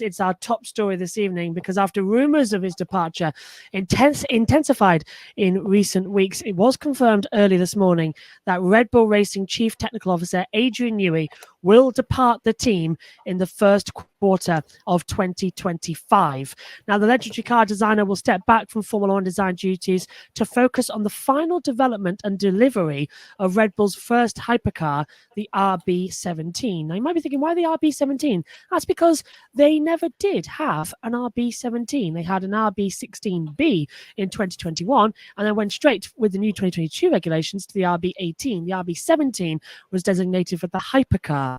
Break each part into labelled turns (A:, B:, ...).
A: it's our top story this evening because after rumours of his departure intensified in recent weeks, it was confirmed early this morning that Red Bull Racing Chief Technical Officer Adrian Newey will depart the team in the first quarter of 2025. Now, the legendary car designer will step back from Formula One design duties to focus on the final development and delivery of Red Bull's first hypercar, the RB17. Now, you might be thinking, why the RB17? That's because they never did have an RB17. They had an RB16B in 2021 and then went straight with the new 2022 regulations to the RB18. The RB17 was designated for the hypercar.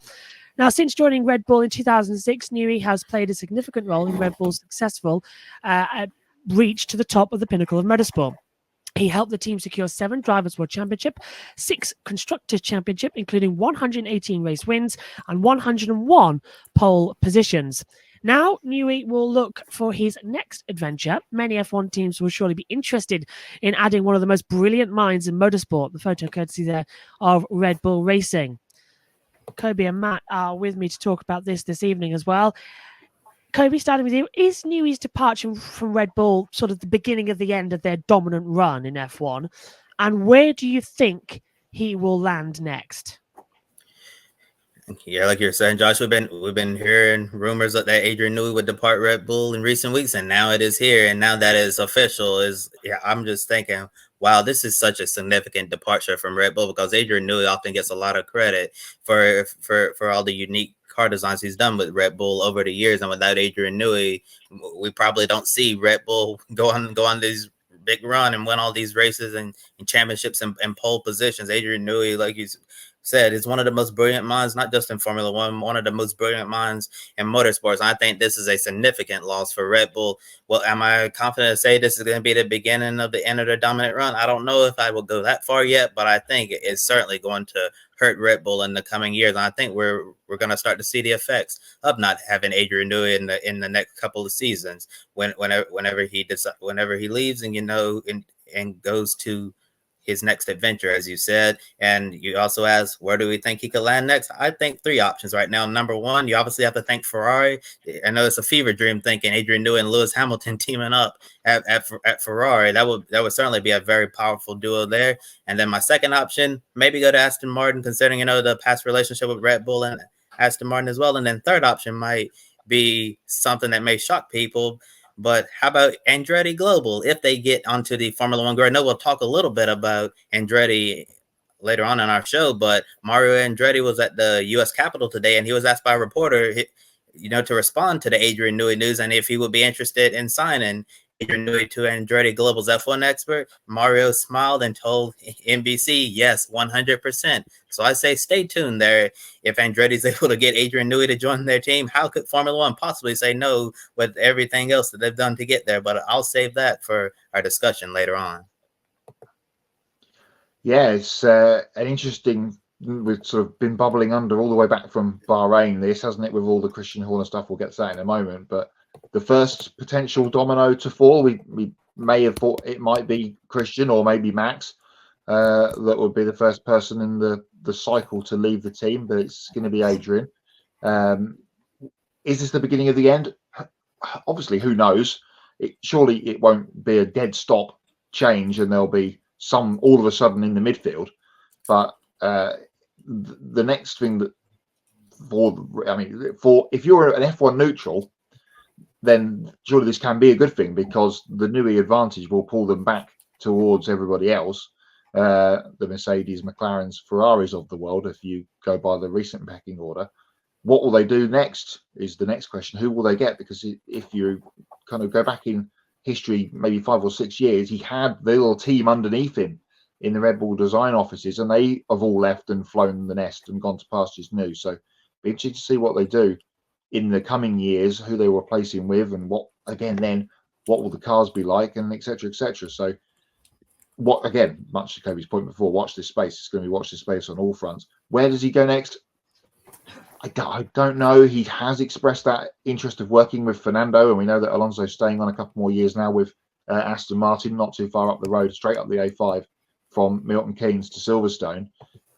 A: Now, since joining Red Bull in 2006, Newey has played a significant role in Red Bull's successful reach to the top of the pinnacle of motorsport. He helped the team secure 7 Drivers' World Championship, 6 Constructors' Championship, including 118 race wins and 101 pole positions. Now, Newey will look for his next adventure. Many F1 teams will surely be interested in adding one of the most brilliant minds in motorsport. The photo courtesy there of Red Bull Racing. Kobe and Matt are with me to talk about this evening as well. Kobe, starting with you, is Newey's departure from Red Bull sort of the beginning of the end of their dominant run in F1? And where do you think he will land next?
B: Yeah, like you're saying, Josh, we've been hearing rumors that Adrian Newey would depart Red Bull in recent weeks, and now it is here, and now that is official. I'm just thinking, wow, this is such a significant departure from Red Bull because Adrian Newey often gets a lot of credit for all the unique car designs he's done with Red Bull over the years, and without Adrian Newey, we probably don't see Red Bull go on these big run and win all these races and championships and pole positions. Adrian Newey, like you said, is one of the most brilliant minds, not just in Formula One of the most brilliant minds in motorsports. And I think this is a significant loss for Red Bull. Well, am I confident to say this is going to be the beginning of the end of their dominant run? I don't know if I will go that far yet, but I think it's certainly going to hurt Red Bull in the coming years. And I think we're going to start to see the effects of not having Adrian Newey in the next couple of seasons whenever he leaves and goes to his next adventure, as you said. And you also asked, where do we think he could land next? I think 3 options right now. Number 1, you obviously have to thank Ferrari. I know it's a fever dream thinking Adrian Newey and Lewis Hamilton teaming up at Ferrari. That would certainly be a very powerful duo there. And then my second option, maybe go to Aston Martin, considering, the past relationship with Red Bull and Aston Martin as well. And then third option might be something that may shock people, but how about Andretti Global if they get onto the Formula One grid? I know we'll talk a little bit about Andretti later on in our show, but Mario Andretti was at the U.S. Capitol today, and he was asked by a reporter, to respond to the Adrian Newey news and if he would be interested in signing Adrian Newey to Andretti Global's F1 expert. Mario smiled and told NBC, yes, 100%. So I say stay tuned there. If Andretti's able to get Adrian Newey to join their team, how could Formula One possibly say no with everything else that they've done to get there? But I'll save that for our discussion later on.
C: Yeah, it's an interesting, we've sort of been bubbling under all the way back from Bahrain, this, hasn't it, with all the Christian Horner stuff. We'll get to that in a moment. But the first potential domino to fall, we may have thought it might be Christian or maybe Max. That would be the first person in the cycle to leave the team, but it's going to be Adrian. Is this the beginning of the end? Obviously, who knows? Surely it won't be a dead stop change and there'll be some all of a sudden in the midfield. But the next thing that for if you're an F1 neutral, then surely this can be a good thing because the Newey advantage will pull them back towards everybody else. The Mercedes, McLarens, Ferraris of the world, if you go by the recent pecking order. What will they do next is the next question. Who will they get? Because if you kind of go back in history, maybe 5 or 6 years, he had the little team underneath him in the Red Bull design offices, and they have all left and flown the nest and gone to pastures new. So be interesting to see what they do in the coming years, who they were replacing with, and what will the cars be like, and etc. etc. So what, again, much to Kobe's point before, watch this space. It's going to be watch this space on all fronts. Where does he go next? I don't know. He has expressed that interest of working with Fernando, and we know that Alonso's staying on a couple more years now with Aston Martin, not too far up the road, straight up the A5 from Milton Keynes to Silverstone.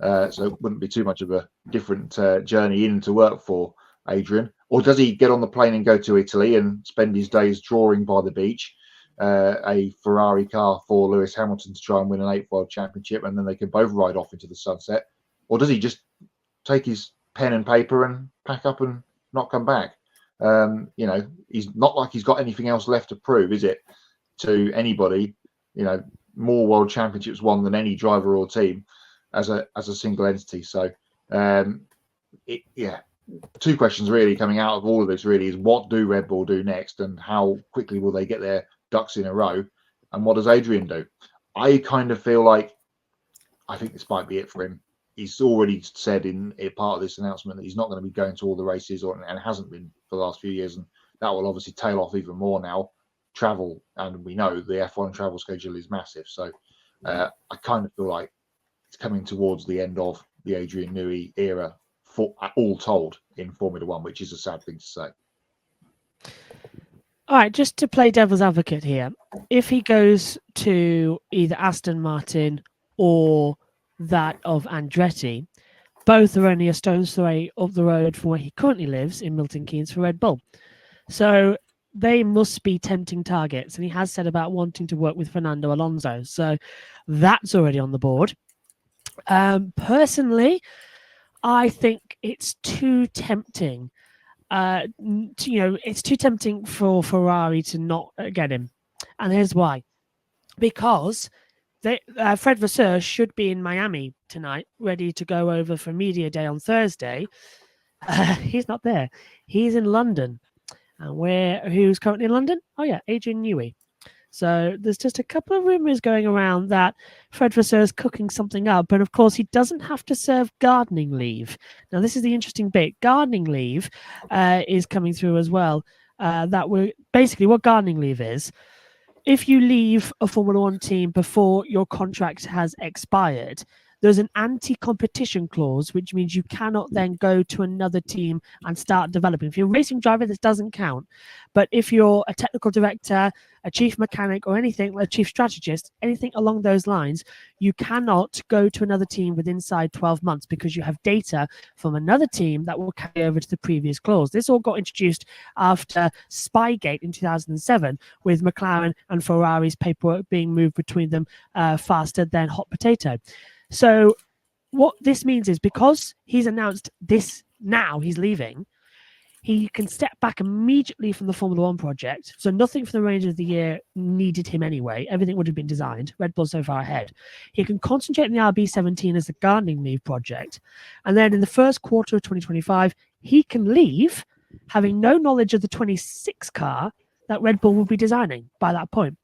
C: So it wouldn't be too much of a different journey in to work for Adrian. Or does he get on the plane and go to Italy and spend his days drawing by the beach a Ferrari car for Lewis Hamilton to try and win an 8th World Championship, and then they can both ride off into the sunset? Or does he just take his pen and paper and pack up and not come back? He's not like he's got anything else left to prove, is it, to anybody? More World Championships won than any driver or team as a single entity. So, two questions really coming out of all of this really is, what do Red Bull do next, and how quickly will they get their ducks in a row, and what does Adrian do? I kind of feel like I think this might be it for him. He's already said in a part of this announcement that he's not going to be going to all the races, and hasn't been for the last few years, and that will obviously tail off even more now. Travel, and we know the F1 travel schedule is massive, so I kind of feel like it's coming towards the end of the Adrian Newey era, for all told, in Formula One, which is a sad thing to say.
A: All right, just to play devil's advocate here, if he goes to either Aston Martin or that of Andretti, both are only a stone's throw up the road from where he currently lives in Milton Keynes for Red Bull. So they must be tempting targets, and he has said about wanting to work with Fernando Alonso. So that's already on the board. Personally, I think it's too tempting. It's too tempting for Ferrari to not get him. And here's why. Because Fred Vasseur should be in Miami tonight, ready to go over for Media Day on Thursday. He's not there. He's in London. And who's currently in London? Oh, yeah, Adrian Newey. So there's just a couple of rumors going around that Fred Vasseur is cooking something up. And of course, he doesn't have to serve gardening leave. Now, this is the interesting bit. Gardening leave is coming through as well. Basically, what gardening leave is, if you leave a Formula One team before your contract has expired, there's an anti-competition clause, which means you cannot then go to another team and start developing. If you're a racing driver, this doesn't count. But if you're a technical director, a chief mechanic, or anything, like a chief strategist, anything along those lines, you cannot go to another team within inside 12 months because you have data from another team that will carry over to the previous clause. This all got introduced after Spygate in 2007, with McLaren and Ferrari's paperwork being moved between them faster than hot potato. So what this means is, because he's announced this now, he's leaving, he can step back immediately from the Formula One project. So nothing for the remainder of the year needed him anyway. Everything would have been designed. Red Bull so far ahead. He can concentrate on the RB17 as the gardening leave project. And then in the first quarter of 2025, he can leave, having no knowledge of the 26 car that Red Bull will be designing by that point,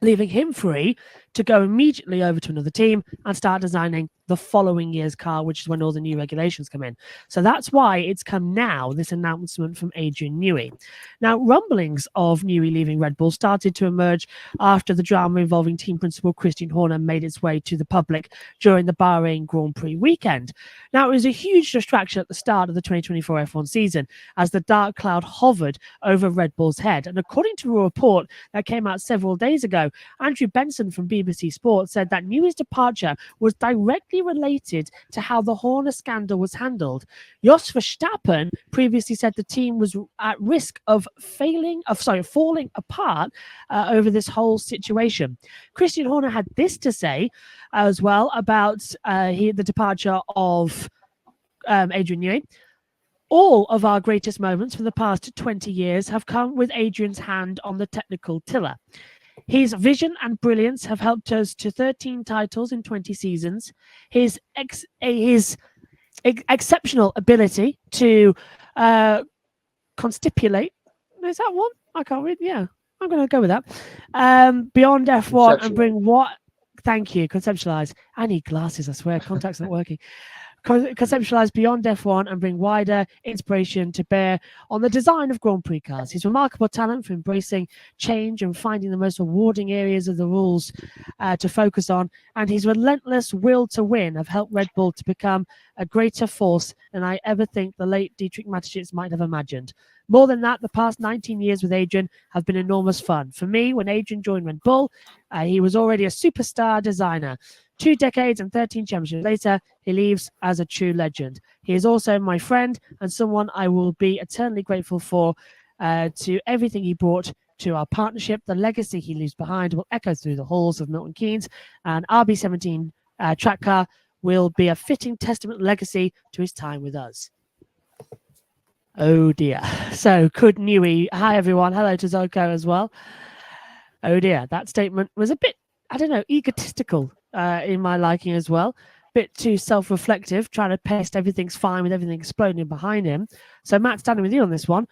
A: leaving him free to go immediately over to another team and start designing the following year's car, which is when all the new regulations come in. So that's why it's come now, this announcement from Adrian Newey. Now, rumblings of Newey leaving Red Bull started to emerge after the drama involving team principal Christian Horner made its way to the public during the Bahrain Grand Prix weekend. Now, it was a huge distraction at the start of the 2024 F1 season as the dark cloud hovered over Red Bull's head. And according to a report that came out several days ago, Andrew Benson from BBC Sports said that Newey's departure was directly related to how the Horner scandal was handled. Jos Verstappen previously said the team was at risk of falling apart over this whole situation. Christian Horner had this to say as well about the departure of Adrian Newey. All of our greatest moments from the past 20 years have come with Adrian's hand on the technical tiller. His vision and brilliance have helped us to 13 titles in 20 seasons. His exceptional ability to constipulate, is that one? I can't read. Yeah, I'm going to go with that. Beyond F1 and bring what? Thank you. Conceptualize. I need glasses, I swear. Contacts not working. Conceptualize beyond F1 and bring wider inspiration to bear on the design of Grand Prix cars. His remarkable talent for embracing change and finding the most rewarding areas of the rules to focus on, and his relentless will to win have helped Red Bull to become a greater force than I ever think the late Dietrich Mateschitz might have imagined. More than that, the past 19 years with Adrian have been enormous fun. For me, when Adrian joined Red Bull, he was already a superstar designer. 2 decades and 13 championships later, he leaves as a true legend. He is also my friend and someone I will be eternally grateful for to everything he brought to our partnership. The legacy he leaves behind will echo through the halls of Milton Keynes, and RB17 track car will be a fitting testament legacy to his time with us. Oh dear. So could Newey, hi everyone, hello to Zoko as well. Oh dear, that statement was a bit, I don't know, egotistical in my liking as well. Bit too self-reflective, trying to paste everything's fine with everything exploding behind him. So Matt, standing with you on this one.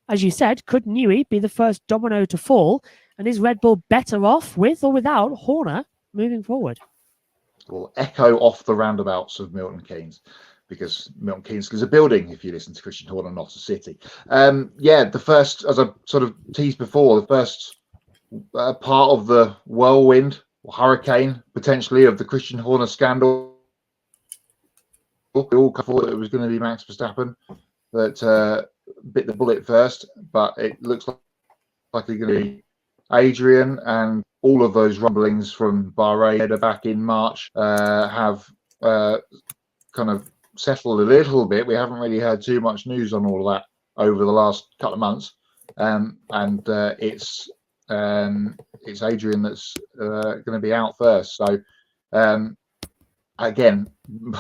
A: As you said, could Newey be the first domino to fall? And is Red Bull better off with or without Horner moving forward?
C: Will echo off the roundabouts of Milton Keynes, because Milton Keynes is a building, if you listen to Christian Horner, not a city. The first, as I sort of teased before, the first part of the whirlwind or hurricane, potentially, of the Christian Horner scandal. We all thought it was going to be Max Verstappen that bit the bullet first, but it looks like it's going to be Adrian, and all of those rumblings from Bahrain back in March have kind of settled a little bit. We haven't really heard too much news on all of that over the last couple of months, and it's Adrian that's going to be out first. So again,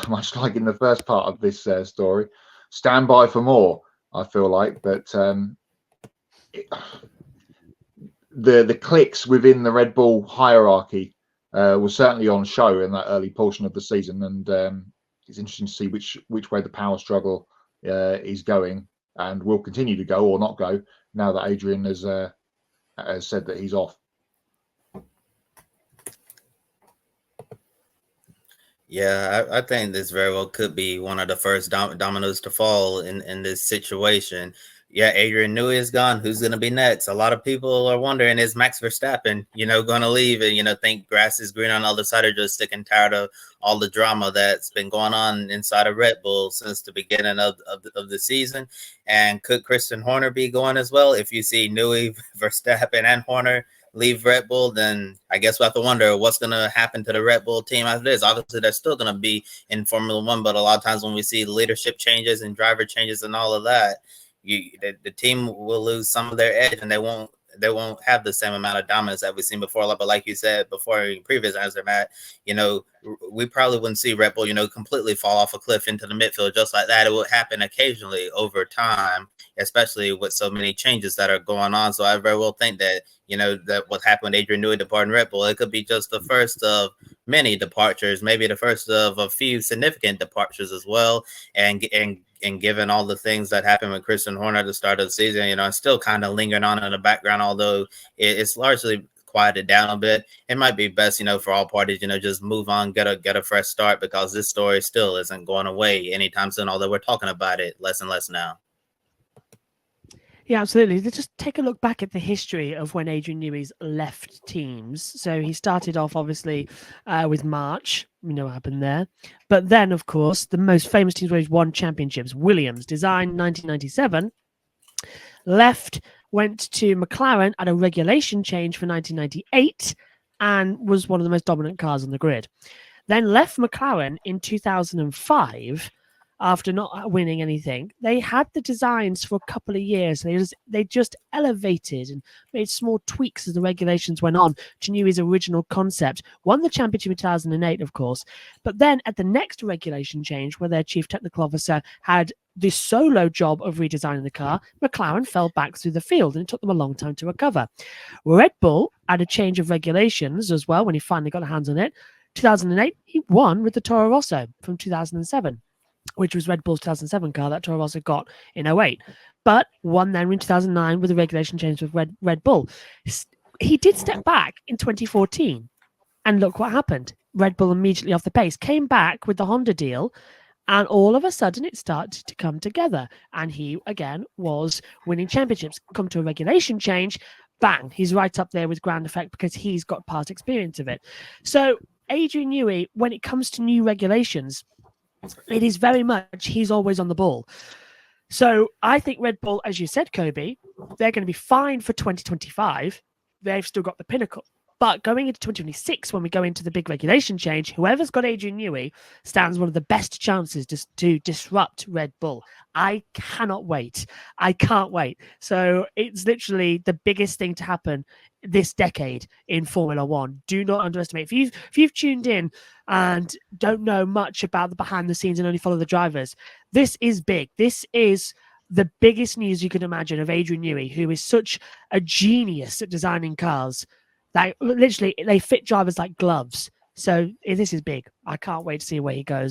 C: much like in the first part of this story, stand by for more. I feel like, but the clicks within the Red Bull hierarchy was certainly on show in that early portion of the season, and it's interesting to see which way the power struggle is going, and will continue to go or not go now that Adrian has said that he's off.
B: Yeah, I think this very well could be one of the first dominoes to fall in this situation. Yeah, Adrian Newey is gone. Who's going to be next? A lot of people are wondering, is Max Verstappen, going to leave and, think grass is green on the other side, or just sick and tired of all the drama that's been going on inside of Red Bull since the beginning of the season? And could Christian Horner be going as well? If you see Newey, Verstappen, and Horner leave Red Bull, then I guess we'll have to wonder what's going to happen to the Red Bull team after this. Obviously, they're still going to be in Formula One, but a lot of times when we see leadership changes and driver changes and all of that, the team will lose some of their edge, and they won't have the same amount of dominance that we've seen before. But like you said before in previous answer, Matt, we probably wouldn't see Red Bull, completely fall off a cliff into the midfield just like that. It will happen occasionally over time, especially with so many changes that are going on. So I very well think that, that what happened with Adrian Newey departing Red Bull, it could be just the first of many departures, maybe the first of a few significant departures as well. And given all the things that happened with Christian Horner at the start of the season, it's still kind of lingering on in the background, although it's largely quieted down a bit. It might be best, for all parties, just move on, get a fresh start, because this story still isn't going away anytime soon, although we're talking about it less and less now.
A: Yeah, absolutely. Let's just take a look back at the history of when Adrian Newey's left teams. So he started off, obviously, with March. We know what happened there. But then, of course, the most famous teams where he's won championships. Williams, designed 1997, left, went to McLaren at a regulation change for 1998, and was one of the most dominant cars on the grid. Then left McLaren in 2005, after not winning anything. They had the designs for a couple of years. They just elevated and made small tweaks as the regulations went on to Newey's original concept. Won the championship in 2008, of course. But then at the next regulation change, where their chief technical officer had the solo job of redesigning the car, McLaren fell back through the field, and it took them a long time to recover. Red Bull had a change of regulations as well when he finally got a hands on it. 2008, he won with the Toro Rosso from 2007. Which was Red Bull's 2007 car that Toro Rosso got in 2008, but won then in 2009 with the regulation change with Red Bull. He did step back in 2014, and look what happened. Red Bull immediately off the pace came back with the Honda deal, and all of a sudden it started to come together, and he again was winning championships. Come to a regulation change, bang, he's right up there with Grand Effect because he's got past experience of it. So Adrian Newey, when it comes to new regulations, it is very much he's always on the ball. So I think Red Bull, as you said, Kobe, they're going to be fine for 2025. They've still got the pinnacle. But going into 2026, when we go into the big regulation change, whoever's got Adrian Newey stands one of the best chances to disrupt Red Bull. I cannot wait. I can't wait. So it's literally the biggest thing to happen this decade in Formula One. Do not underestimate. If you've tuned in and don't know much about the behind the scenes and only follow the drivers, this is big. This is the biggest news you can imagine of Adrian Newey, who is such a genius at designing cars. Like literally, they fit drivers like gloves. So this is big. I can't wait to see where he goes.